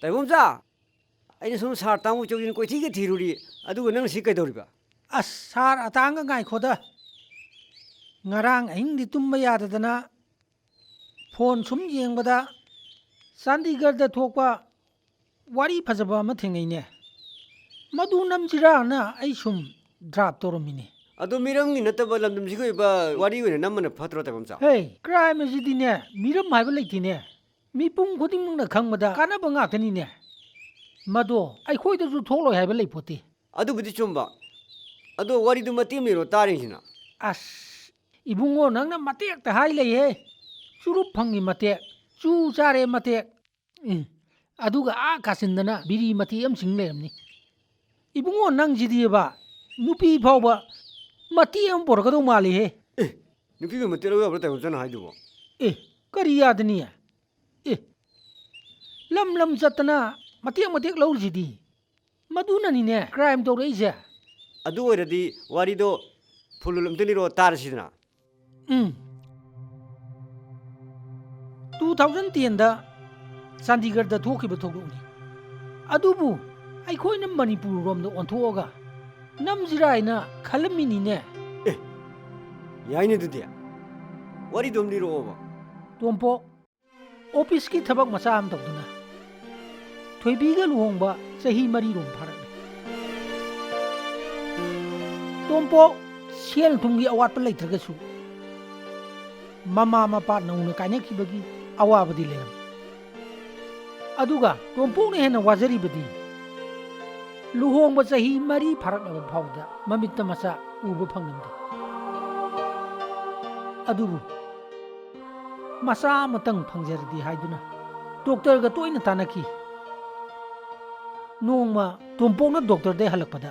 ꯇꯥꯏꯕꯣꯝꯆꯥ ꯑꯩꯅ ꯁꯨꯝ ꯁꯥꯔ ꯇꯥꯃꯨ ꯆꯧꯁꯤꯅ ꯀꯣꯏꯊꯤꯒ ꯊꯤꯔꯨꯔꯤ ꯑꯗꯨꯒ ꯅꯪ ꯁꯤ ꯀꯩꯗꯧꯔꯤꯕ ꯑꯁ ꯁꯥꯔ ꯑꯇꯥꯡꯒ ꯉꯥꯏꯈꯣꯗ ꯉꯔꯥꯡ ꯑꯍꯤꯡꯗꯤ ꯇꯨꯝꯕ ꯌꯥꯗꯗꯅ ꯐꯣꯟ ꯁꯨꯝ ꯌꯦꯡꯕꯗ ꯆꯥꯟꯗꯤꯒꯔꯗ ꯊꯣꯛꯄ ꯋꯥꯔꯤ ꯐꯖꯕ ꯑꯃ ꯊꯦꯡꯅꯩꯅꯦ ꯃꯗꯨ ꯅꯝꯁꯤꯔꯥꯅ ꯑꯩ ꯁꯨꯝ ꯗ꯭ꯔꯥꯐ ꯇꯧꯔꯝꯃꯤꯅꯦ ꯑꯗꯣ ꯃꯤꯔꯝꯒꯤ ꯅꯠꯇꯕ ꯂꯝꯗꯝꯁꯤꯒꯤ ꯑꯣꯏꯕ ꯋꯥꯔꯤ ꯑꯣꯏꯅ ꯅꯝꯕꯅ ꯐꯠꯇ꯭ꯔꯣ ꯇꯥꯏꯕꯣꯝꯆꯥ ꯍꯦ ꯀ꯭ꯔꯥꯏꯝ ꯑꯁꯤꯗꯤꯅꯦ ꯃꯤꯔꯝ ꯍꯥꯏꯕ ꯂꯩꯇꯦꯅꯦ ꯃꯤꯄꯨꯝ ꯈꯨꯗꯤꯡꯃꯛꯅ ꯈꯪꯕꯗ ꯀꯥꯟꯅꯕ ꯉꯥꯛꯇꯅꯤꯅꯦ ꯃꯗꯣ ꯑꯩꯈꯣꯏꯗꯁꯨ ꯊꯣꯛꯂꯣꯏ ꯍꯥꯏꯕ ꯂꯩꯄꯣꯠꯇꯦ ꯑꯗꯨꯕꯨꯗꯤ ꯆꯨꯝꯕ ꯑꯗꯣ ꯋꯥꯔꯤꯗꯨ ꯃꯇꯦꯛ ꯑꯃ ꯂꯤꯔꯣ ꯇꯥꯔꯤꯁꯤꯅ ꯑꯁ ꯏꯕꯨꯡꯉꯣ ꯅꯪꯅ ꯃꯇꯦꯛꯇ ꯍꯥꯏ ꯂꯩꯍꯦ ꯆꯨꯔꯨꯞ ꯐꯪꯉꯤ ꯃꯇꯦꯛ ꯆꯨ ꯆꯥꯔꯦ ꯃꯇꯦꯛ ꯑꯗꯨꯒ ꯀꯥꯆꯤꯟꯗꯅ ꯕꯤꯔꯤ ꯃꯇꯦꯛ ꯑꯃ ꯆꯤꯡ ꯂꯩꯔꯝꯅꯤ ꯏꯕꯨꯡꯉꯣ ꯅꯪꯁꯤꯗꯤꯕ ꯅꯨꯄꯤ ꯐꯥꯎꯕ ꯃꯇꯦꯛ ꯑꯃ ꯄꯣꯔꯛꯀꯗꯧ ꯃꯥꯜꯂꯤꯍꯦ ꯅꯨꯄꯤꯒꯤ ꯃꯇꯦꯛ ꯂꯧ ꯌꯥꯕ꯭ꯔꯥ ꯇꯥꯏꯕꯣꯝꯆꯥꯅ ꯍꯥꯏꯗꯨꯕꯣ ꯀꯔꯤ ꯌꯥꯗꯅꯤ ꯂꯝ ꯂꯝ ꯆꯠꯇꯅ ꯃꯇꯦꯛ ꯃꯇꯦꯛ ꯂꯧꯔꯤꯁꯤꯗꯤ ꯃꯗꯨꯅꯅꯤꯅꯦ ꯀ꯭ꯔꯥꯏꯝ ꯇꯧꯔꯛꯏꯁꯦ ꯑꯗꯨ ꯑꯣꯏꯔꯗꯤ ꯋꯥꯔꯤꯗꯣ ꯐꯨꯜ ꯑꯝꯇ ꯂꯤꯔꯣ ꯇꯥꯔꯁꯤꯗꯅ 2010ꯗ ꯆꯥꯟꯗꯤꯒꯔꯗ ꯊꯣꯛꯈꯤꯕ ꯊꯧꯗꯣꯛꯅꯤ ꯑꯗꯨꯕꯨ ꯑꯩꯈꯣꯏꯅ ꯃꯅꯤꯄꯨꯔ ꯔꯣꯝꯗ ꯑꯣꯟꯊꯣꯛꯑꯒ ꯅꯝꯁꯤꯔꯥ ꯍꯥꯏꯅ ꯈꯜꯂꯝꯃꯤꯅꯤꯅꯦ ꯌꯥꯏꯅꯦ ꯑꯗꯨꯗꯤ ꯋꯥꯔꯤꯗꯣ ꯑꯃ ꯂꯤꯔꯛꯑꯣꯕ ꯇꯣꯝꯄꯣꯛ ꯑꯣꯐꯤꯁꯀꯤ ꯊꯕꯛ ꯃꯆꯥ ꯑꯃ ꯇꯧꯗꯨꯅ ꯊꯣꯏꯕꯤꯒ ꯂꯨꯍꯣꯡꯕ ꯆꯍꯤ 4 ꯐꯥꯔꯛꯂꯤ ꯇꯣꯝꯄꯣꯛ ꯁꯦꯜ ꯊꯨꯝꯒꯤ ꯑꯋꯥꯠꯄ ꯂꯩꯇ꯭ꯔꯒꯁꯨ ꯃꯃꯥ ꯃꯄꯥ ꯅꯧꯅ ꯀꯥꯏꯅꯈꯤꯕꯒꯤ ꯑꯋꯥꯕꯗꯤ ꯂꯩꯔꯝꯃꯤ ꯑꯗꯨꯒ ꯇꯣꯝꯄꯣꯛꯅ ꯍꯦꯟꯅ ꯋꯥꯖꯔꯤꯕꯗꯤ ꯂꯨꯍꯣꯡꯕ ꯆꯍꯤ 4 ꯐꯥꯔꯛꯂꯕ ꯐꯥꯎꯕꯗ ꯃꯃꯤꯠꯇ ꯃꯆꯥ ꯎꯕ ꯐꯪꯂꯝꯗꯦ ꯑꯗꯨꯕꯨ ꯃꯆꯥ ꯑꯃꯇꯪ ꯐꯪꯖꯔꯗꯤ ꯍꯥꯏꯗꯨꯅ ꯗꯣꯛꯇꯔꯒ ꯇꯣꯏꯅ ꯇꯥꯟꯅꯈꯤ ꯅꯣꯡꯃ ꯇꯣꯝꯄꯣꯛꯅ ꯗꯣꯛꯇꯔꯗꯩ ꯍꯜꯂꯛꯄꯗ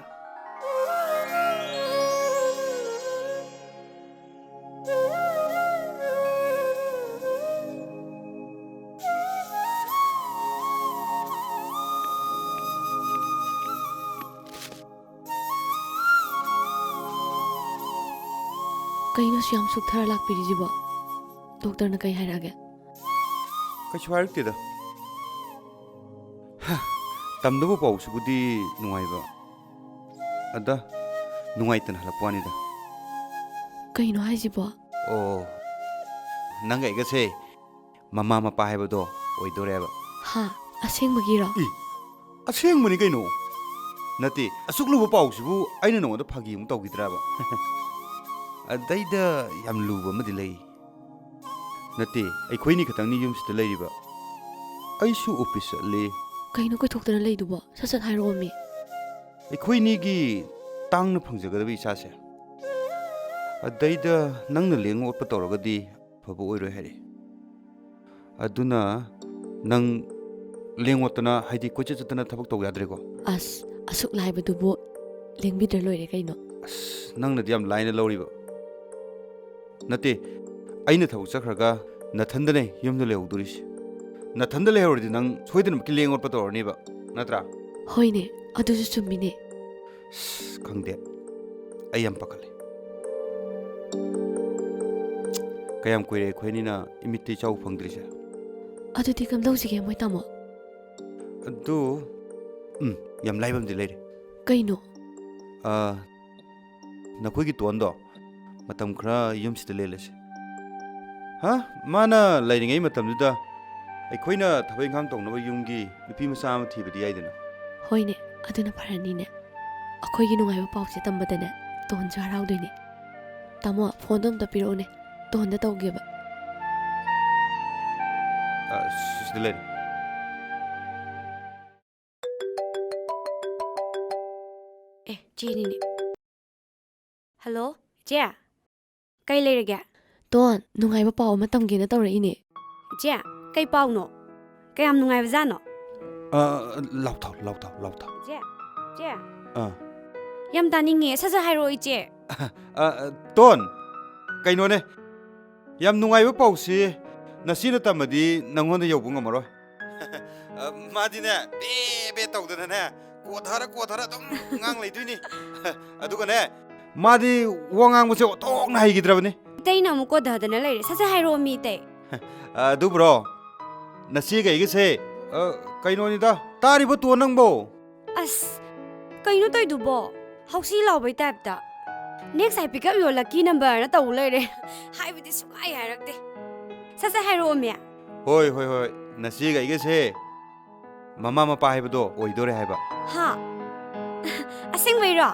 ꯀꯩꯅꯣꯁꯨ ꯌꯥꯝ ꯁꯨꯛꯊꯔ ꯂꯥꯛꯄꯤꯔꯤꯁꯤꯕꯣ ꯗꯣꯛꯇꯔꯅ ꯀꯩ ꯍꯥꯏꯔꯛꯑꯒꯦ ꯀꯩꯁꯨ ꯍꯥꯏꯔꯛꯇꯦꯗ ꯇꯝꯗꯕ ꯄꯥꯎꯁꯤꯕꯨꯗꯤ ꯅꯨꯡꯉꯥꯏꯕ ꯑꯗ ꯅꯨꯡꯉꯥꯏꯇꯅ ꯍꯜꯂꯛꯄ ꯋꯥꯅꯤꯗ ꯀꯩꯅꯣ ꯍꯥꯏꯁꯤꯕꯣ ꯑꯣ ꯅꯪꯒ ꯑꯩꯒꯁꯦ ꯃꯃꯥ ꯃꯄꯥ ꯍꯥꯏꯕꯗꯣ ꯑꯣꯏꯗꯣꯔꯦꯕ ꯍꯥ ꯑꯁꯦꯡꯕꯒꯤꯔꯣ ꯑꯁꯦꯡꯕꯅꯤ ꯀꯩꯅꯣ ꯅꯠꯇꯦ ꯑꯁꯨꯛ ꯂꯨꯕ ꯄꯥꯎꯁꯤꯕꯨ ꯑꯩꯅ ꯅꯉꯣꯟꯗ ꯐꯥꯒꯤ ꯑꯃꯨꯛ ꯇꯧꯈꯤꯗ꯭ꯔꯕ ꯑꯗꯩꯗ ꯌꯥꯝ ꯂꯨꯕ ꯑꯃꯗꯤ ꯂꯩ ꯅꯠꯇꯦ ꯑꯩꯈꯣꯏꯅꯤ ꯈꯛꯇꯪꯅꯤ ꯌꯨꯝꯁꯤꯗ ꯂꯩꯔꯤꯕ ꯑꯩꯁꯨ ꯑꯣꯐꯤꯁ ꯆꯠꯂꯤ ꯀꯩꯅꯣ ꯀꯣꯏꯊꯣꯛꯇꯅ ꯂꯩꯗꯨꯕꯣ ꯁꯠ ꯁꯠ ꯍꯥꯏꯔꯛꯑꯣ ꯃꯤ ꯑꯩꯈꯣꯏꯅꯤꯒꯤ ꯇꯥꯡꯅ ꯐꯪꯖꯒꯗꯕ ꯏꯆꯥꯁꯦ ꯑꯗꯩꯗ ꯅꯪꯅ ꯂꯦꯡ ꯑꯣꯠꯄ ꯇꯧꯔꯒꯗꯤ ꯐꯕ ꯑꯣꯏꯔꯣꯏ ꯍꯥꯏꯔꯛꯑꯦ ꯑꯗꯨꯅ ꯅꯪ ꯂꯦꯡ ꯑꯣꯠꯇꯅ ꯍꯥꯏꯗꯤ ꯀꯣꯏꯆꯠ ꯆꯠꯇꯅ ꯊꯕꯛ ꯇꯧ ꯌꯥꯗ꯭ꯔꯦꯀꯣ ꯑꯁ ꯑꯁꯨꯛ ꯂꯥꯏꯕꯗꯨꯕꯨ ꯂꯦꯡꯕꯤꯗ꯭ꯔ ꯂꯣꯏꯔꯦ ꯀꯩꯅꯣ ꯑꯁ ꯅꯪꯅꯗꯤ ꯌꯥꯝ ꯂꯥꯏꯅ ꯂꯧꯔꯤꯕ ꯅꯠꯇꯦ ꯑꯩꯅ ꯊꯕꯛ ꯆꯠꯈ꯭ꯔꯒ ꯅꯊꯟꯗꯅꯦ ꯌꯨꯝꯗ ꯂꯩꯍꯧꯗꯣꯔꯤꯁꯦ ꯅꯊꯟꯗ ꯂꯩꯍꯧꯔꯗꯤ ꯅꯪ ꯁꯣꯏꯗꯅꯃꯛꯀꯤ ꯂꯦꯡ ꯑꯣꯠꯄ ꯇꯧꯔꯅꯦꯕ ꯅꯠꯇ꯭ꯔꯥ ꯍꯣꯏꯅꯦ ꯑꯗꯨꯁꯨ ꯆꯨꯝꯃꯤꯅꯦ ꯈꯪꯗꯦ ꯑꯩ ꯌꯥꯝ ꯄꯥꯈꯠꯂꯦ ꯀꯌꯥꯝ ꯀꯨꯏꯔꯦ ꯑꯩꯈꯣꯏꯅꯤꯅ ꯏꯃꯤꯠꯇ ꯏꯆꯥꯎ ꯐꯪꯗ꯭ꯔꯤꯁꯦ ꯑꯗꯨꯗꯤ ꯀꯝꯗꯧꯁꯤꯒꯦ ꯃꯣꯏ ꯇꯥꯃꯣ ꯑꯗꯨ ꯌꯥꯝ ꯂꯥꯏꯕ ꯑꯃꯗꯤ ꯂꯩꯔꯦ ꯀꯩꯅꯣ ꯅꯈꯣꯏꯒꯤ ꯇꯣꯟꯗꯣ ꯃꯇꯝ ꯈꯔ ꯌꯨꯝꯁꯤꯗ ꯂꯦꯜꯂꯁꯤ ꯃꯥꯅ ꯂꯩꯔꯤꯉꯩ ꯃꯇꯝꯗꯨꯗ ꯑꯩꯈꯣꯏꯅ ꯊꯕꯛ ꯏꯪꯈꯥꯡ ꯇꯧꯅꯕ ꯌꯨꯝꯒꯤ ꯅꯨꯄꯤ ꯃꯆꯥ ꯑꯃ ꯊꯤꯕꯗꯤ ꯌꯥꯏꯗꯅ ꯍꯣꯏꯅꯦ ꯑꯗꯨꯅ ꯐꯔꯅꯤꯅꯦ ꯑꯩꯈꯣꯏꯒꯤ ꯅꯨꯡꯉꯥꯏꯕ ꯄꯥꯎꯁꯦ ꯇꯝꯕꯗꯅꯦ ꯇꯣꯟꯁꯨ ꯍꯔꯥꯎꯗꯣꯏꯅꯦ ꯇꯥꯃꯣ ꯐꯣꯟꯗꯣ ꯑꯝꯇ ꯄꯤꯔꯛꯎꯅꯦ ꯇꯣꯟꯗ ꯇꯧꯒꯦꯕ ꯁꯤꯗ ꯂꯩꯔꯦ ꯆꯦꯅꯤꯅꯦ ꯍꯜꯂꯣ ꯆꯦ ꯀꯩ ꯂꯩꯔꯒꯦ ꯇꯣꯟ ꯅꯨꯡꯉꯥꯏꯕ ꯄꯥꯎ ꯑꯃ ꯇꯝꯒꯦꯅ ꯇꯧꯔꯛꯏꯅꯦ ꯆꯦ ꯀꯩ ꯄꯥꯎꯅꯣ ꯀꯌꯥꯝ ꯅꯨꯡꯉꯥꯏꯕꯖꯥꯠꯅꯣ ꯂꯥꯎꯊꯥꯎ ꯆꯦ ꯌꯥꯝ ꯇꯥꯅꯤꯡꯉꯦ ꯁꯠ ꯁꯠ ꯍꯥꯏꯔꯛꯑꯣ ꯏꯆꯦ ꯇꯣꯟ ꯀꯩꯅꯣꯅꯦ ꯌꯥꯝ ꯅꯨꯡꯉꯥꯏꯕ ꯄꯥꯎꯁꯤ ꯅꯁꯤꯅ ꯇꯝꯃꯗꯤ ꯅꯪꯉꯣꯟꯗ ꯌꯧꯕ ꯉꯝꯃꯔꯣꯏ ꯃꯥꯗꯤꯅꯦ ꯕꯦ ꯇꯧꯗꯅꯅꯦ ꯀꯣꯊꯔ ꯑꯗꯨꯝ ꯉꯥꯡ ꯂꯩꯗꯣꯏꯅꯤ ꯑꯗꯨꯒꯅꯦ ꯃꯥꯗꯤ ꯋꯥ ꯉꯥꯡꯕꯁꯦ ꯑꯣꯟꯊꯣꯛꯅ ꯍꯩꯈꯤꯗ꯭ꯔꯕꯅꯤ ꯏꯇꯩꯅ ꯑꯃꯨꯛ ꯀꯣꯊꯗꯅ ꯂꯩꯔꯦ ꯁꯠ ꯁꯠ ꯍꯥꯏꯔꯛꯑꯣ ꯃꯤ ꯏꯇꯩ ꯑꯗꯨꯕ꯭ꯔꯣ ꯅꯆꯦꯒ ꯑꯩꯒꯁꯦ ꯀꯩꯅꯣꯅꯤꯗ ꯇꯥꯔꯤꯕ ꯇꯣꯟ ꯅꯪꯕꯣ ꯑꯁ ꯀꯩꯅꯣ ꯇꯧꯏꯗꯨꯕꯣ ꯍꯧꯁꯤ ꯂꯥꯎꯕꯩ ꯇꯥꯏꯞꯇ ꯅꯦꯛꯁ ꯍꯥꯏ ꯄꯤꯛꯑꯞ ꯌꯣꯔ ꯂꯛꯀꯤ ꯅꯝꯕꯔꯅ ꯇꯧ ꯂꯩꯔꯦ ꯍꯥꯏꯕꯗꯤ ꯁꯨꯡꯍꯥꯏ ꯍꯥꯏꯔꯛꯇꯦ ꯁꯠ ꯍꯥꯏꯔꯛꯑꯣꯃꯦ ꯍꯣꯏ ꯍꯣꯏ ꯍꯣꯏ ꯅꯆꯦꯒ ꯑꯩꯒꯁꯦ ꯃꯃꯥ ꯃꯄꯥ ꯍꯥꯏꯕꯗꯣ ꯑꯣꯏꯗꯣꯔꯦ ꯍꯥꯏꯕ ꯍꯥ ꯑꯁꯦꯡꯕꯩꯔꯣ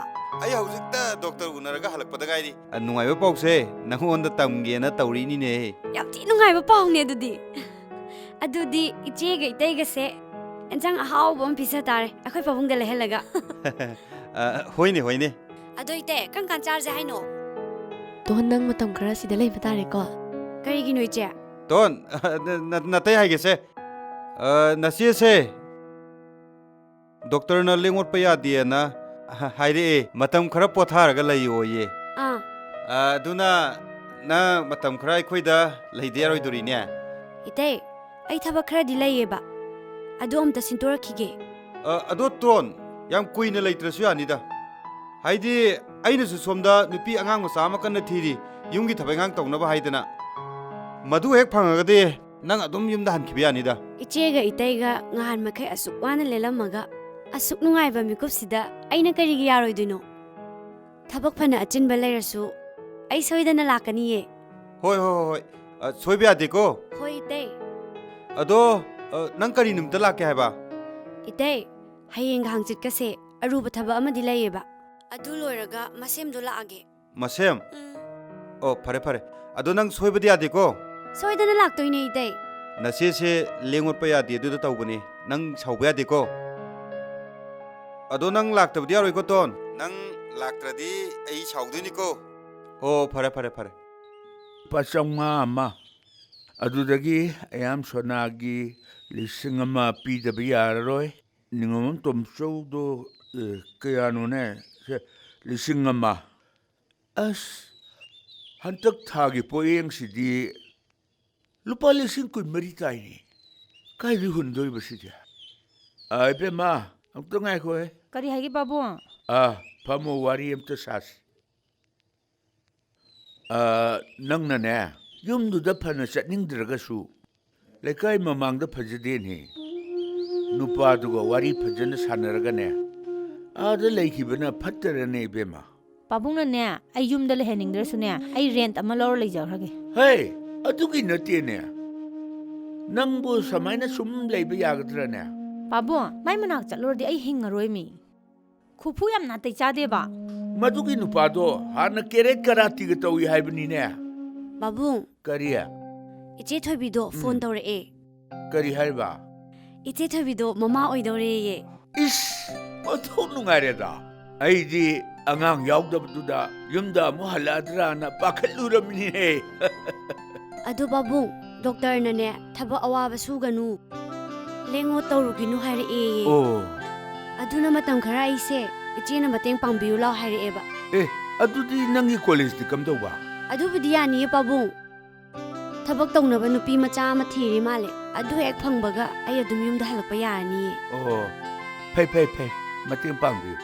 ꯑꯩ ꯍꯧꯖꯤꯛꯇ ꯗꯣꯛꯇꯔ ꯎꯅꯔꯒ ꯍꯜꯂꯛꯄꯗ ꯉꯥꯏꯔꯤ ꯅꯨꯡꯉꯥꯏꯕ ꯄꯥꯎꯁꯦ ꯅꯪꯉꯣꯟꯗ ꯇꯝꯒꯦꯅ ꯇꯧꯔꯤꯅꯤꯅꯦ ꯌꯥꯝ ꯊꯤ ꯅꯨꯡꯉꯥꯏꯕ ꯄꯥꯎꯅꯦ ꯑꯗꯨꯗꯤ ꯏꯆꯦꯒ ꯏꯇꯩꯒꯁꯦ ꯑꯦꯟꯁꯥꯡ ꯑꯍꯥꯎꯕ ꯑꯃ ꯄꯤꯖ ꯇꯥꯔꯦ ꯑꯩꯈꯣꯏ ꯄꯥꯕꯨꯡꯗ ꯂꯩꯍꯜꯂꯒ ꯍꯣꯏꯅꯦ ꯍꯣꯏꯅꯦ ꯑꯗꯣ ꯏꯇꯦ ꯀꯔꯝ ꯀꯥꯟ ꯆꯥꯔꯁꯦ ꯍꯥꯏꯅꯣ ꯇꯣꯟ ꯅꯪ ꯃꯇꯝ ꯈꯔ ꯁꯤꯗ ꯂꯩꯕ ꯇꯥꯔꯦꯀꯣ ꯀꯔꯤꯒꯤꯅꯣ ꯏꯆꯦ ꯇꯣꯟ ꯅꯇꯩ ꯍꯥꯏꯒꯦꯁꯦ ꯅꯆꯦꯁꯦ ꯗꯣꯛꯇꯔꯅ ꯂꯦꯡꯉꯣꯠꯄ ꯌꯥꯗꯦꯅ ꯍꯥꯏꯔꯛꯑꯦ ꯃꯇꯝ ꯈꯔ ꯄꯣꯊꯥꯔꯒ ꯂꯩꯌꯣꯌꯦ ꯑꯗꯨꯅ ꯅꯪ ꯃꯇꯝ ꯈꯔ ꯑꯩꯈꯣꯏꯗ ꯂꯩꯗ ꯌꯥꯔꯣꯏꯗꯣꯔꯤꯅꯦ ꯏꯇꯦ ꯑꯩ ꯊꯕꯛ ꯈꯔꯗꯤ ꯂꯩꯌꯦꯕ ꯑꯗꯣ ꯑꯝꯇ ꯁꯤꯟꯇꯣꯔꯛꯈꯤꯒꯦ ꯑꯗꯣ ꯇꯣꯟ ꯌꯥꯝ ꯀꯨꯏꯅ ꯂꯩꯇ꯭ꯔꯁꯨ ꯌꯥꯅꯤꯗ ꯍꯥꯏꯗꯤ ꯑꯩꯅꯁꯨ ꯁꯣꯝꯗ ꯅꯨꯄꯤ ꯑꯉꯥꯡ ꯃꯆꯥ ꯑꯃ ꯀꯟꯅ ꯊꯤꯔꯤ ꯌꯨꯝꯒꯤ ꯊꯕꯛ ꯏꯪꯈꯥꯡ ꯇꯧꯅꯕ ꯍꯥꯏꯗꯅ ꯃꯗꯨ ꯍꯦꯛ ꯐꯪꯉꯒꯗꯤ ꯅꯪ ꯑꯗꯨꯝ ꯌꯨꯝꯗ ꯍꯟꯈꯤꯕ ꯌꯥꯅꯤꯗ ꯏꯆꯦꯒ ꯏꯇꯩꯒ ꯉꯍꯥꯟ ꯃꯈꯩ ꯑꯁꯨꯛ ꯋꯥꯅ ꯂꯦꯜꯂꯝꯃꯒ ꯑꯁꯨꯛ ꯅꯨꯡꯉꯥꯏꯕ ꯃꯤꯀꯨꯞꯁꯤꯗ ꯑꯩꯅ ꯀꯔꯤꯒꯤ ꯌꯥꯔꯣꯏꯗꯣꯏꯅꯣ ꯊꯕꯛ ꯐꯅ ꯑꯆꯤꯟꯕ ꯂꯩꯔꯁꯨ ꯑꯩ ꯁꯣꯏꯗꯅ ꯂꯥꯛꯀꯅꯤꯌꯦ ꯍꯣꯏ ꯍꯣꯏ ꯍꯣꯏ ꯁꯣꯏꯕ ꯌꯥꯗꯦꯀꯣ ꯍꯣꯏ ꯏꯇꯩ ꯑꯗꯣ ꯅꯪ ꯀꯔꯤ ꯅꯨꯃꯤꯠꯇ ꯂꯥꯛꯀꯦ ꯍꯥꯏꯕ ꯏꯇꯩ ꯍꯌꯦꯡꯒ ꯍꯥꯡꯆꯤꯠꯀꯁꯦ ꯑꯔꯨꯕ ꯊꯕꯛ ꯑꯃꯗꯤ ꯂꯩꯌꯦꯕ ꯑꯗꯨ ꯂꯣꯏꯔꯒ ꯃꯁꯦꯝꯗꯣ ꯂꯥꯛꯑꯒꯦ ꯃꯁꯦꯝ ꯑꯣ ꯐꯔꯦ ꯐꯔꯦ ꯑꯗꯣ ꯅꯪ ꯁꯣꯏꯕꯗꯤ ꯌꯥꯗꯦꯀோ ꯁꯣꯏꯗꯅ ꯂꯥꯛꯇꯣꯏꯅꯦ ꯏꯇꯩ ꯅꯆꯦꯁꯦ ꯂꯦꯡꯉꯣꯠꯄ ꯌꯥꯗꯦ ꯑꯗꯨꯗ ꯇꯧꯕꯅꯤ ꯅꯪ ꯁꯥꯎꯕ ꯌꯥꯗꯦꯀꯣ ꯑꯗꯣ ꯅꯪ ꯂꯥꯛꯇꯕꯗꯤ ꯌꯥꯔꯣꯏꯀꯣ ꯇꯣꯟ ꯅꯪ ꯂꯥꯛꯇ꯭ꯔꯗꯤ ꯑꯩ ꯁꯥꯎꯗꯣꯏꯅꯤꯀꯣ ꯑꯣ ꯐꯔꯦ ꯐꯔꯦ ꯐꯔꯦ ꯂꯨꯄꯥ 500 ꯑꯗꯨꯗꯒꯤ ꯑꯌꯥꯝ ꯁꯣꯅꯥꯒꯤ 1,000 ꯄꯤꯗꯕ ꯌꯥꯔꯔꯣꯏ ꯅꯤꯡꯉꯣꯝ ꯇꯣꯝꯆꯧꯗꯣ ꯀꯌꯥꯅꯣꯅꯦ 1,000 ꯑꯁ ꯍꯟꯇꯛ ꯊꯥꯒꯤ ꯄꯣꯠꯌꯦꯡꯁꯤꯗꯤ ꯂꯨꯄꯥ 20,000 ꯇꯥꯏꯅꯤ ꯀꯥꯏꯗꯒꯤ ꯍꯨꯟꯗꯣꯏꯕ ꯁꯤꯗꯤ ꯏꯕꯦꯝꯃ ꯑꯝꯇ ꯉꯥꯏꯈꯣꯍꯦ ꯀꯔꯤ ꯍꯥꯏꯒꯦ ꯄꯥꯕꯨꯡ ꯐꯝꯃꯣ ꯋꯥꯔꯤ ꯑꯝꯇ ꯁꯥꯁꯤ ꯅꯪꯅꯅꯦ ꯌꯨꯝꯗꯨꯗ ꯐꯅ ꯆꯠꯅꯤꯡꯗ꯭ꯔꯒꯁꯨ ꯂꯩꯀꯥꯏ ꯃꯃꯥꯡꯗ ꯐꯖꯗꯦꯅꯦ ꯅꯨꯄꯥꯗꯨꯒ ꯋꯥꯔꯤ ꯐꯖꯅ ꯁꯥꯟꯅꯔꯒꯅꯦ ꯑꯥꯗ ꯂꯩꯈꯤꯕꯅ ꯐꯠꯇꯔꯅꯦ ꯏꯕꯦꯝꯃ ꯄꯥꯕꯨꯡꯅꯅꯦ ꯑꯩ ꯌꯨꯝꯗ ꯂꯩꯍꯟꯅꯤꯡꯗ꯭ꯔꯁꯨꯅꯦ ꯑꯩ ꯔꯦꯟꯠ ꯑꯃ ꯂꯧꯔ ꯂꯩꯖꯈ꯭ꯔꯒꯦ ꯍꯦ ꯑꯗꯨꯒꯤ ꯅꯠꯇꯦꯅꯦ ꯅꯪꯕꯨ ꯁꯨꯃꯥꯏꯅ ꯁꯨꯝ ꯂꯩꯕ ꯌꯥꯒꯗ꯭ꯔꯅꯦ ꯄꯥꯕꯨꯡ ꯃꯥꯏ ꯃꯅꯥꯛ ꯆꯠꯂꯨꯔꯗꯤ ꯑꯩ ꯍꯤꯡꯉꯔꯣꯏ ꯃꯤ ꯈꯨꯐꯨ ꯌꯥꯝ ꯅꯥꯇꯩ ꯆꯥꯗꯦꯕ ꯃꯗꯨꯒꯤ ꯅꯨꯄꯥꯗꯣ ꯍꯥꯟꯅ ꯀꯦꯔꯦꯠ ꯀꯔꯥꯇꯤꯒ ꯇꯧꯏ ꯍꯥꯏꯕꯅꯤꯅꯦ ꯄꯥꯕꯨꯡ ꯀꯔꯤ ꯏꯆꯦ ꯊꯣꯏꯕꯤꯗꯣ ꯐꯣꯟ ꯇꯧꯔꯛꯑꯦ ꯀꯔꯤ ꯍꯥꯏꯕ ꯏꯆꯦ ꯊꯣꯏꯕꯤꯗꯣ ꯃꯃꯥ ꯑꯣꯏꯗꯧꯔꯦꯌꯦ ꯏꯁ ꯑꯣꯟꯊꯣꯛ ꯅꯨꯡꯉꯥꯏꯔꯦꯗ ꯑꯩꯗꯤ ꯑꯉꯥꯡ ꯌꯥꯎꯗꯕꯗꯨꯗ ꯌꯨꯝꯗ ꯑꯃꯨꯛ ꯍꯜꯂꯛꯑꯗ꯭ꯔꯥꯅ ꯄꯥꯈꯠꯂꯨꯔꯕꯅꯤꯍꯦ ꯑꯗꯣ ꯄꯥꯕꯨꯡ ꯗꯣꯛꯇꯔꯅꯅꯦ ꯊꯕꯛ ꯑꯋꯥꯕ ꯁꯨꯒꯅꯨ ꯂꯦꯡꯉꯣꯠ ꯇꯧꯔꯨꯒꯤꯅꯨ ꯍꯥꯏꯔꯛꯑꯦꯌꯦ ꯑꯗꯨꯅ ꯃꯇꯝ ꯈꯔ ꯑꯩꯁꯦ ꯏꯆꯦꯅ ꯃꯇꯦꯡ ꯄꯥꯡꯕꯤꯌꯨ ꯂꯥꯎ ꯍꯥꯏꯔꯛꯑꯦꯕ ꯑꯗꯨꯗꯤ ꯅꯪꯒꯤ ꯀꯣꯂꯦꯖꯇꯤ ꯀꯝꯗꯧꯕ ꯑꯗꯨꯕꯨꯗꯤ ꯌꯥꯅꯤꯌꯦ ꯄꯥꯕꯨꯡ ꯊꯕꯛ ꯇꯧꯅꯕ ꯅꯨꯄꯤ ꯃꯆꯥ ꯑꯃ ꯊꯤꯔꯤ ꯃꯥꯜꯂꯦ ꯑꯗꯨ ꯍꯦꯛ ꯐꯪꯕꯒ ꯑꯩ ꯑꯗꯨꯝ ꯌꯨꯝꯗ ꯍꯜꯂꯛꯄ ꯌꯥꯔꯅꯤꯌꯦ ꯐꯩ ꯃꯇꯦꯡ ꯄꯥꯡꯕꯤꯌꯨ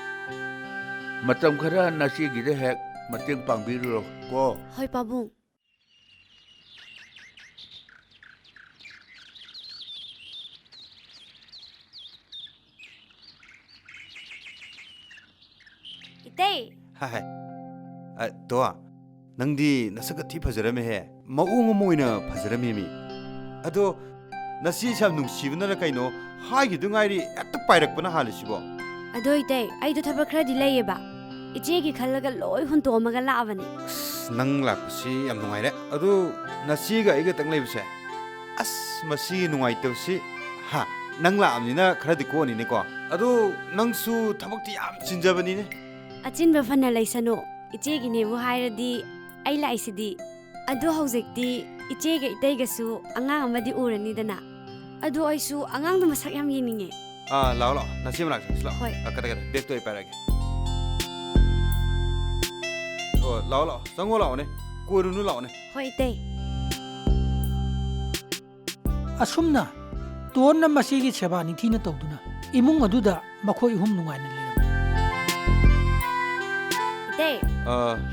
ꯃꯇꯝ ꯈꯔ ꯅꯆꯦꯒꯤꯗ ꯍꯦꯛ ꯃꯇꯦꯡ ꯄꯥꯡꯕꯤꯔꯨꯔꯣ ꯀꯣ ꯍꯣꯏ ꯄꯥꯕꯨꯡ 이때 하이 도아 ꯅꯪꯗꯤ ꯅꯁꯛꯀ ꯊꯤ ꯐꯖꯔꯝꯃꯦꯍꯦ ꯃꯑꯣꯡ ꯑꯃ ꯑꯣꯏꯅ ꯐꯖꯔꯝꯃꯦꯃꯤ ꯑꯗꯣ ꯅꯁꯤꯁꯦ ꯌꯥꯝ ꯅꯨꯡꯁꯤꯕꯅꯔ ꯀꯩꯅꯣ ꯍꯥꯏꯒꯤꯗꯨ ꯉꯥꯏꯔꯤ ꯍꯦꯛꯇ ꯄꯥꯏꯔꯛꯄꯅ ꯍꯥꯜꯂꯤꯁꯤꯕꯣ ꯑꯗꯣ ꯏꯇꯩ ꯑꯩꯗꯣ ꯊꯕꯛ ꯈꯔꯗꯤ ꯂꯩꯌꯦꯕ ꯏꯆꯦꯒꯤ ꯈꯜꯂꯒ ꯂꯣꯏ ꯍꯨꯟꯇꯣꯛꯑꯝꯃꯒ ꯂꯥꯛꯑꯕꯅꯤ ꯅꯪ ꯂꯥꯛꯄꯁꯤ ꯌꯥꯝ ꯅꯨꯡꯉꯥꯏꯔꯦ ꯑꯗꯣ ꯅꯁꯤꯒ ꯑꯩꯒꯇꯪ ꯂꯩꯕꯁꯦ ꯃꯁꯤꯒꯤ ꯅꯨꯡꯉꯥꯏꯇꯕꯁꯤ ꯅꯪ ꯂꯥꯛꯑꯕꯅꯤꯅ ꯈꯔꯗꯤ ꯀꯣꯛꯑꯅꯤꯅꯦꯀꯣ ꯑꯗꯣ ꯅꯪꯁꯨ ꯊꯕꯛꯇꯤ ꯌꯥꯝ ꯆꯤꯟꯖꯕꯅꯤꯅꯦ ꯑꯆꯤꯟꯕ ꯐꯅ ꯂꯩꯁꯅꯨ ꯏꯆꯦꯒꯤꯅꯦꯕꯨ ꯍꯥꯏꯔꯗꯤ ꯑꯩ ꯂꯥꯛꯏꯁꯤꯗꯤ ꯑꯗꯣ ꯍꯧꯖꯤꯛꯇꯤ ꯏꯆꯦꯒ ꯏꯇꯩꯒꯁꯨ ꯑꯉꯥꯡ ꯑꯃꯗꯤ ꯎꯔꯅꯤꯗꯅ ꯑꯗꯣ ꯑꯩꯁꯨ ꯑꯉꯥꯡꯗꯣ ꯃꯁꯛ ꯌꯥꯝ ꯌꯦꯡꯅꯤꯡꯉꯦ ꯂꯥꯛꯑꯣ ꯅꯁꯤ ꯃꯅꯥꯛ ꯆꯠꯁꯤ ꯂꯥꯛꯑꯣ ꯍꯣꯏ ꯀꯗꯥ ꯕꯦꯛꯇꯣ ꯑꯩ ꯄꯥꯏꯔꯒꯦ ꯂꯥꯛꯑꯣ ꯆꯪꯉꯣ ꯂꯥꯛꯑꯣꯅꯦ ꯀꯣꯏꯔꯨꯅꯨ ꯂꯥꯛꯑꯣꯅꯦ ꯍꯣꯏ ꯏꯇꯩ ꯑꯁꯨꯝꯅ ꯇꯣꯟꯅ ꯃꯁꯤꯒꯤ ꯁꯦꯕꯥ ꯅꯤꯡꯊꯤꯅ ꯇꯧꯗꯨꯅ ꯏꯃꯨꯡ ꯑꯗꯨꯗ ꯃꯈꯣꯏ ꯑꯍꯨꯝ ꯅꯨꯡꯉꯥꯏꯅ ꯂꯩꯔꯝꯃꯤ 이때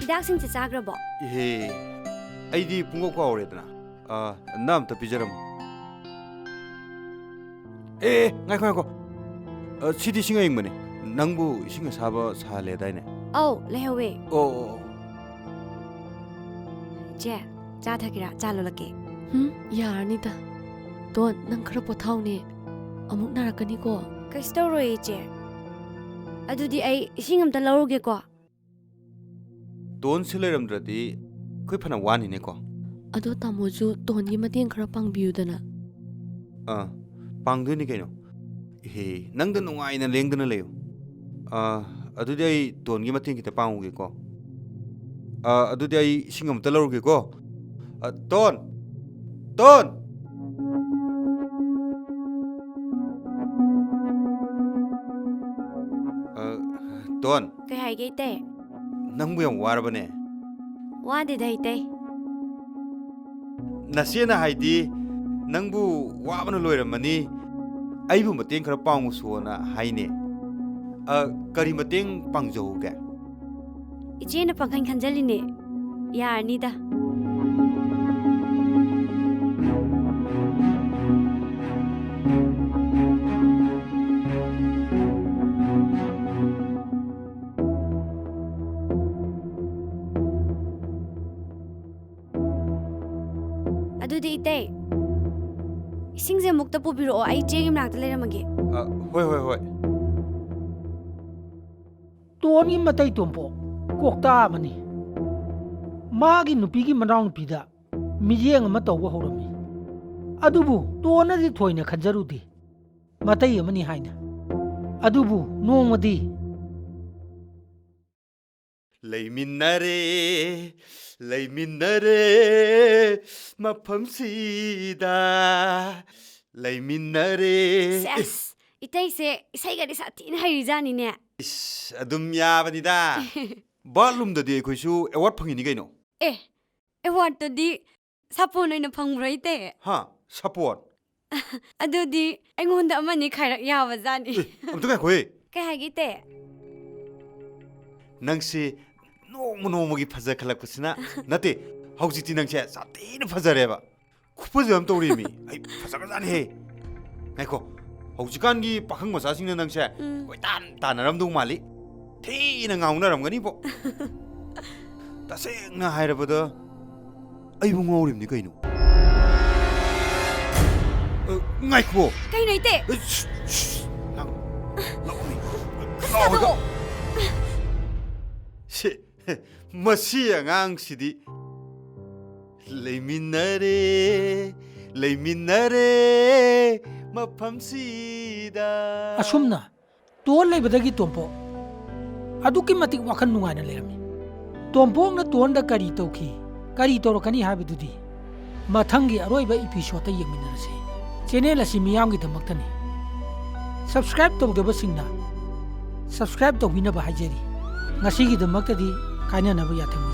ꯍꯤꯗꯥꯛꯁꯤꯡꯁꯦ ꯆꯥꯈ꯭ꯔꯕꯣ? ꯏꯍꯦ ꯑꯩꯗꯤ ꯄꯨꯡꯀꯥꯎ ꯀꯥꯎꯔꯦꯗꯅ ꯅꯪ ꯑꯝꯇ ꯄꯤꯖꯔꯝꯃꯨ ꯉꯥꯏꯈꯣ ꯁꯤꯗꯤ ꯏꯁꯤꯡ ꯑꯌꯤꯡꯕꯅꯦ ꯅꯪꯕꯨ ꯏꯁꯤꯡ ꯑꯁꯥꯕ ꯁꯥꯍꯜꯂꯦꯗꯥꯏꯅꯦ ꯑꯧ ꯂꯩꯍꯧꯋꯦ ꯑꯣ ꯏꯆꯦ ꯆꯥ ꯊꯛꯀꯦꯔꯥ ꯆꯥ ꯂꯣꯜꯂꯛꯀꯦ ꯌꯥꯔꯅꯤꯗ ꯇꯣꯟ ꯅꯪ ꯈꯔ ꯄꯣꯊꯥꯎꯅꯦ ꯑꯃꯨꯛ ꯅꯥꯔꯛꯀꯅꯤꯀꯣ ꯀꯩꯁꯨ ꯇꯧꯔꯣꯏ ꯏꯆꯦ ꯑꯗꯨꯗꯤ ꯑꯩ ꯏꯁꯤꯡ ꯑꯝꯇ ꯂꯧꯔꯨꯒꯦꯀꯣ ꯇꯣꯟꯁꯦ ꯂꯩꯔꯝꯗ꯭ꯔꯗꯤ ꯑꯩꯈꯣꯏ ꯐꯅ ꯋꯥꯅꯤꯅꯦꯀꯣ ꯑꯗꯣ ꯇꯥꯃꯣꯁꯨ ꯇꯣꯟꯒꯤ ꯃꯇꯦꯡ ꯈꯔ ꯄꯥꯡꯕꯤꯌꯨꯗꯅ ꯄꯥꯡꯗꯣꯏꯅꯤ ꯀꯩꯅꯣ ꯏꯍꯦ ꯅꯪꯗ ꯅꯨꯡꯉꯥꯏꯅ ꯂꯦꯡꯗꯅ ꯂꯩꯌꯨ ꯑꯗꯨꯗꯤ ꯑꯩ ꯇꯣꯟꯒꯤ ꯃꯇꯦꯡ ꯈꯤꯇ ꯄꯥꯡꯉꯨꯒꯦꯀꯣ ꯑꯗꯨꯗꯤ ꯑꯩ ꯏꯁꯤꯡ ꯑꯃꯇ ꯂꯧꯔꯨꯒꯦꯀꯣ ꯇꯣꯟ ꯇꯣꯟ ꯀꯩ ꯍꯥꯏꯒꯦ ꯏꯇꯦ ꯅꯪꯕꯨ ꯌꯥꯝ ꯋꯥꯔꯕꯅꯦ ꯋꯥꯗꯦꯗ ꯏꯇꯦ ꯅꯆꯦꯅ ꯍꯥꯏꯗꯤ ꯅꯪꯕꯨ ꯋꯥꯕꯅ ꯂꯣꯏꯔꯝꯃꯅꯤ ꯑꯩꯕꯨ ꯃꯇꯦꯡ ꯈꯔ ꯄꯥꯡꯉꯨꯁꯣꯅ ꯍꯥꯏꯅꯦ ꯀꯔꯤ ꯃꯇꯦꯡ ꯄꯥꯡꯖꯧꯒꯦ ꯏꯆꯦꯅ ꯄꯥꯡꯈꯟ ꯈꯟꯖꯜꯂꯤꯅꯦ ꯌꯥꯔꯅꯤꯗ ꯑꯗꯨꯗꯤ ꯏꯇꯦ ꯏꯁꯤꯡꯁꯦ ꯑꯃꯨꯛꯇ ꯄꯨꯕꯤꯔꯛꯑꯣ ꯑꯩ ꯏꯆꯦꯒꯤ ꯃꯅꯥꯛꯇ ꯂꯩꯔꯝꯃꯒꯦ ꯍꯣꯏ ꯇꯣꯟꯒꯤ ꯃꯇꯩ ꯇꯣꯝꯄꯣꯛ ꯀꯣꯛꯇꯥ ꯑꯃꯅꯤ ꯃꯥꯒꯤ ꯅꯨꯄꯤꯒꯤ ꯃꯅꯥꯎꯅꯨꯄꯤꯗ ꯃꯤꯠꯌꯦꯡ ꯑꯃ ꯇꯧꯕ ꯍꯧꯔꯝꯃꯤ ꯑꯗꯨꯕꯨ ꯇꯣꯟꯅꯗꯤ ꯊꯣꯏꯅ ꯈꯟꯖꯔꯨꯗꯦ ꯃꯇꯩ ꯑꯃꯅꯤ ꯍꯥꯏꯅ ꯑꯗꯨꯕꯨ ꯅꯣꯡꯃꯗꯤ ꯂꯩꯃꯤꯟꯅꯔꯦ ꯃꯐꯝꯁꯤꯗ ꯂꯩꯃꯤꯟꯅꯔꯦ ꯁꯦꯁ ꯏꯇꯩꯁꯦ ꯏꯁꯩꯒꯗꯤ ꯁꯥꯊꯤꯅ ꯍꯩꯔꯤꯖꯥꯅꯤꯅꯦ ꯑꯗꯨꯝ ꯌꯥꯕꯅꯤꯗ ꯕꯥꯠꯂꯨꯝꯗꯗꯤ ꯑꯩꯈꯣꯏꯁꯨ ꯑꯦꯋꯥꯔꯗ ꯐꯪꯉꯤꯅꯤ ꯀꯩꯅꯣ ꯑꯦꯋꯥꯔꯗꯇꯨꯗꯤ ꯁꯥꯄꯣꯟ ꯑꯣꯏꯅ ꯐꯪꯕ꯭ꯔꯣ ꯏꯇꯦ ꯁꯥꯄꯣꯟ ꯑꯗꯨꯗꯤ ꯑꯩꯉꯣꯟꯗ ꯑꯃꯅꯤ ꯈꯥꯏꯔꯛ ꯌꯥꯕꯖꯥꯠꯅꯤ ꯑꯝꯇ ꯉꯥꯏꯈꯣꯍꯦ ꯀꯩ ꯍꯥꯏꯒꯦ ꯏꯇꯦ ꯅꯪꯁꯤ ꯅꯣꯡꯃꯒꯤ ꯐꯖꯈꯠꯂꯛꯄꯁꯤꯅ ꯅꯠꯇꯦ ꯍꯧꯖꯤꯛꯇꯤ ꯅꯪꯁꯦ ꯁꯥꯊꯤꯅ ꯐꯖꯔꯦꯕ ꯈꯨꯐꯖ ꯑꯃ ꯇꯧꯔꯤꯃꯤ ꯑꯩ ꯐꯖꯈ꯭ꯔꯖꯥꯠꯅꯤꯍꯦ ꯉꯥꯏꯈꯣ ꯍꯧꯖꯤꯛꯀꯥꯟꯒꯤ ꯄꯥꯈꯪ ꯃꯆꯥꯁꯤꯡꯅ ꯅꯪꯁꯦ ꯀꯣꯏꯇꯥꯟ ꯇꯥꯟꯅꯔꯝꯗꯧ ꯃꯥꯜꯂꯤ ꯊꯤꯅ ꯉꯥꯎꯅꯔꯝꯒꯅꯤꯕꯣ ꯇꯁꯦꯡꯅ ꯍꯥꯏꯔꯕꯗ ꯑꯩꯕꯨ ꯉꯥꯎꯔꯤꯕꯅꯤ ꯀꯩꯅꯣ ꯉꯥꯏꯈꯣ ꯀꯩꯅꯣ ꯏꯇꯦ ꯃꯁꯤ ꯑꯉꯥꯡꯁꯤꯗꯤ ꯂꯩꯃꯤꯟꯅꯔꯦ ꯃꯐꯝꯁꯤꯗ ꯑꯁꯨꯝꯅ ꯇꯣꯟ ꯂꯩꯕꯗꯒꯤ ꯇꯣꯝꯄꯣꯛ ꯑꯗꯨꯛꯀꯤ ꯃꯇꯤꯛ ꯋꯥꯈꯜ ꯅꯨꯡꯉꯥꯏꯅ ꯂꯩꯔꯝꯃꯤ ꯇꯣꯝꯄꯣꯛꯅ ꯇꯣꯟꯗ ꯀꯔꯤ ꯇꯧꯈꯤ ꯀꯔꯤ ꯇꯧꯔꯛꯀꯅꯤ ꯍꯥꯏꯕꯗꯨꯗꯤ ꯃꯊꯪꯒꯤ ꯑꯔꯣꯏꯕ ꯏꯄꯤꯁꯣꯗꯇ ꯌꯦꯡꯃꯤꯟꯅꯔꯁꯤ ꯆꯦꯅꯦꯜ ꯑꯁꯤ ꯃꯤꯌꯥꯝꯒꯤꯗꯃꯛꯇꯅꯤ ꯁꯕꯁꯀ꯭ꯔꯥꯏꯕ ꯇꯧꯗꯕꯁꯤꯡꯅ ꯁꯕꯁꯀ꯭ꯔꯥꯏꯕ ꯇꯧꯕꯤꯅꯕ ꯍꯥꯏꯖꯔꯤ ꯉꯁꯤꯒꯤꯗꯃꯛꯇꯗꯤ ꯀꯥꯏꯅꯅꯕ ꯌꯥꯊꯪ